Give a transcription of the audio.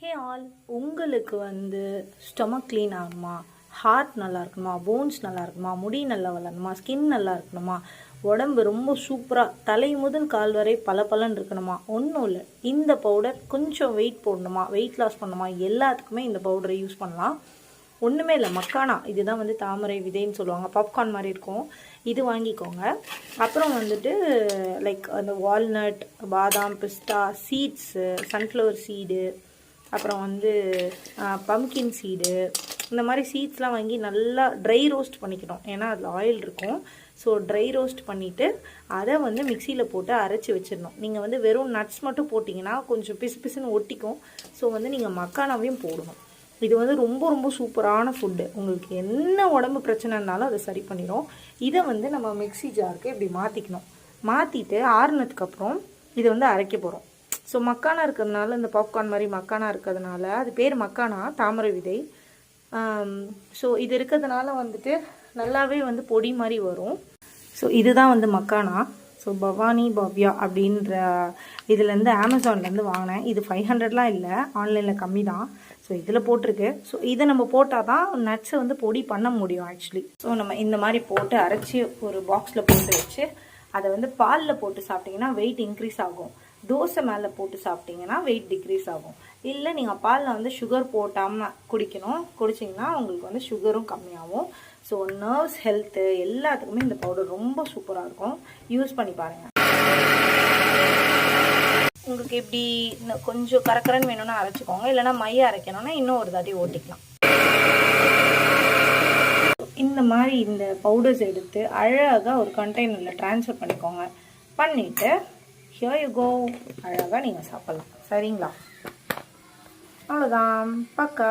Hey all, உங்களுக்கு stomach clean ஆகணுமா, heart நல்லா இருக்கணுமா, போன்ஸ் நல்லா இருக்கணுமா, முடி நல்லா வளரணுமா, ஸ்கின் நல்லா இருக்கணுமா, உடம்பு ரொம்ப சூப்பராக தலை முதல் கால் வரை பளபளன்னு இருக்கணுமா, ஒன்றும் இல்லை. இந்த பவுடர் கொஞ்சம் வெயிட் போடணுமா, வெயிட் லாஸ் பண்ணணுமா, எல்லாத்துக்குமே இந்த பவுடரை யூஸ் பண்ணலாம். ஒன்றுமே இல்லை, மக்கானா இதுதான் தாமரை விதைன்னு சொல்லுவாங்க, பாப்கார்ன் மாதிரி இருக்கும். இது வாங்கிக்கோங்க. அப்புறம் லைக் அந்த வால்நட், பாதாம், பிஸ்தா, சீட்ஸு, சன்ஃப்ளவர் சீடு, அப்புறம் பம்கின் சீடு, இந்த மாதிரி சீட்ஸ்லாம் வாங்கி நல்லா ட்ரை ரோஸ்ட் பண்ணிக்கணும். ஏன்னா அதில் ஆயில் இருக்கும். ஸோ ட்ரை ரோஸ்ட் பண்ணிவிட்டு அதை மிக்சியில் போட்டு அரைச்சி வச்சிடணும். நீங்கள் வெறும் நட்ஸ் மட்டும் போட்டிங்கன்னா கொஞ்சம் பிசு பிசுன்னு ஒட்டிக்கும். ஸோ நீங்கள் மக்கானாவையும் போடணும். இது ரொம்ப ரொம்ப சூப்பரான ஃபுட்டு. உங்களுக்கு என்ன உடம்பு பிரச்சனை இருந்தாலும் அதை சரி பண்ணிடும். இதை நம்ம மிக்சி ஜாருக்கு இப்படி மாற்றிக்கணும். மாற்றிட்டு ஆறுனதுக்கப்புறம் இதை அரைக்க போகிறோம். ஸோ மக்கானா இருக்கிறதுனால, இந்த பாப்கார்ன் மாதிரி மக்கானா இருக்கிறதுனால அது பேர் மக்கானா, தாமரை விதை. ஸோ இது இருக்கிறதுனால நல்லாவே பொடி மாதிரி வரும். ஸோ இதுதான் மக்கானா. ஸோ பவானி பவ்யா அப்படின்ற இதுலேருந்து அமேசான்லேருந்து வாங்கினேன். இது 500லாம் இல்லை, ஆன்லைனில் கம்மி தான். ஸோ இதில் போட்டிருக்கு. ஸோ இதை நம்ம போட்டால் தான் நட்ஸை பொடி பண்ண முடியும் ஆக்சுவலி. ஸோ நம்ம இந்த மாதிரி போட்டு அரைச்சி ஒரு பாக்ஸில் போட்டு வச்சு அதை பாலில் போட்டு சாப்பிட்டிங்கன்னா வெயிட் இன்க்ரீஸ் ஆகும். தோசை மேலே போட்டு சாப்பிட்டிங்கன்னா வெயிட் டிக்ரீஸ் ஆகும். இல்லை நீங்கள் பாலில் சுகர் போட்டாமல் குடிச்சிங்கன்னா உங்களுக்கு சுகரும் கம்மியாகும். ஸோ நர்வ்ஸ் ஹெல்த்து எல்லாத்துக்குமே இந்த பவுடர் ரொம்ப சூப்பராக இருக்கும். யூஸ் பண்ணி பாருங்கள். உங்களுக்கு எப்படி கொஞ்சம் கரக்கரன்னு வேணும்னா அரைச்சிக்கோங்க. இல்லைனா மையை அரைக்கணும்னா இன்னும் ஒரு தாட்டி ஓட்டிக்கலாம். இந்த மாதிரி இந்த பவுடர்ஸ் எடுத்து அழகாக ஒரு கண்டெய்னரில் ட்ரான்ஸ்ஃபர் பண்ணிக்கோங்க. பண்ணிவிட்டு here you go, அழகாக நீங்கள் சாப்பிட்லாம். சரிங்களா? அவ்வளோதான், பக்கா.